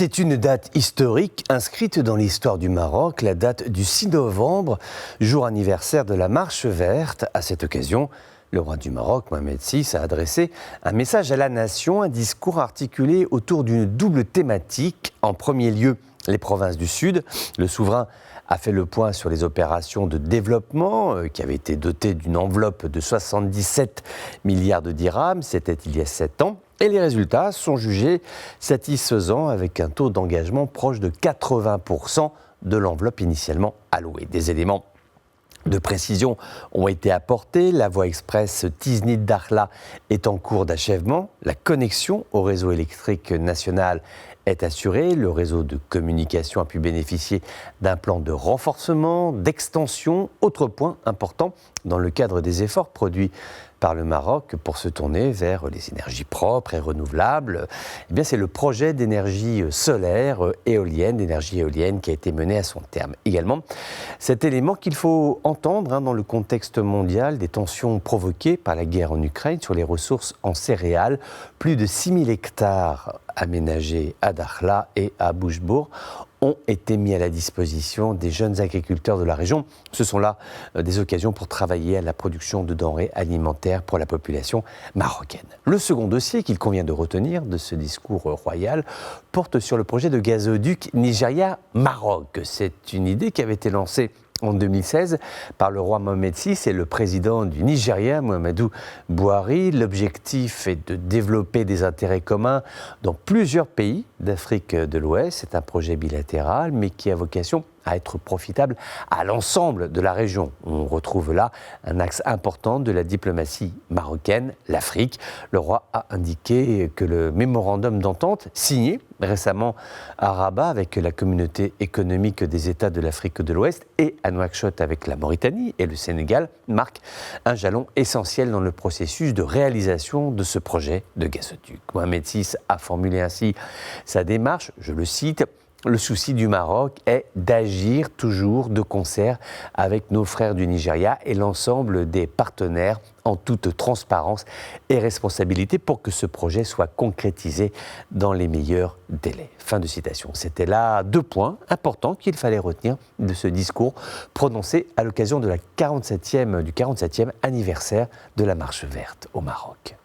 C'est une date historique inscrite dans l'histoire du Maroc, la date du 6 novembre, jour anniversaire de la Marche verte. À cette occasion, le roi du Maroc, Mohamed VI, a adressé un message à la nation, un discours articulé autour d'une double thématique. En premier lieu, les provinces du Sud. Le souverain a fait le point sur les opérations de développement qui avaient été dotées d'une enveloppe de 77 milliards de dirhams. C'était il y a 7 ans. Et les résultats sont jugés satisfaisants avec un taux d'engagement proche de 80% de l'enveloppe initialement allouée. Des éléments de précision ont été apportés. La voie express Tiznit-Dakhla est en cours d'achèvement. La connexion au réseau électrique national est assurée. Le réseau de communication a pu bénéficier d'un plan de renforcement, d'extension. Autre point important dans le cadre des efforts produits par le Maroc pour se tourner vers les énergies propres et renouvelables, eh bien c'est le projet d'énergie solaire, d'énergie éolienne qui a été mené à son terme. Également, cet élément qu'il faut entendre dans le contexte mondial des tensions provoquées par la guerre en Ukraine sur les ressources en céréales. Plus de 6000 hectares aménagés à Dakhla et à Bouchbourg ont été mis à la disposition des jeunes agriculteurs de la région. Ce sont là des occasions pour travailler à la production de denrées alimentaires pour la population marocaine. Le second dossier qu'il convient de retenir de ce discours royal porte sur le projet de gazoduc Nigeria-Maroc. C'est une idée qui avait été lancée en 2016 par le roi Mohamed VI et le président du Nigeria, Muhammadu Buhari. L'objectif est de développer des intérêts communs dans plusieurs pays d'Afrique de l'Ouest. C'est un projet bilatéral, mais qui a vocation à être profitable à l'ensemble de la région. On retrouve là un axe important de la diplomatie marocaine, l'Afrique. Le roi a indiqué que le mémorandum d'entente signé récemment à Rabat avec la communauté économique des États de l'Afrique de l'Ouest et à Nouakchott avec la Mauritanie et le Sénégal marque un jalon essentiel dans le processus de réalisation de ce projet de gazoduc. Mohamed VI a formulé ainsi sa démarche, je le cite: le souci du Maroc est d'agir toujours de concert avec nos frères du Nigeria et l'ensemble des partenaires en toute transparence et responsabilité pour que ce projet soit concrétisé dans les meilleurs délais. Fin de citation. C'était là 2 points importants qu'il fallait retenir de ce discours prononcé à l'occasion de du 47e anniversaire de la Marche verte au Maroc.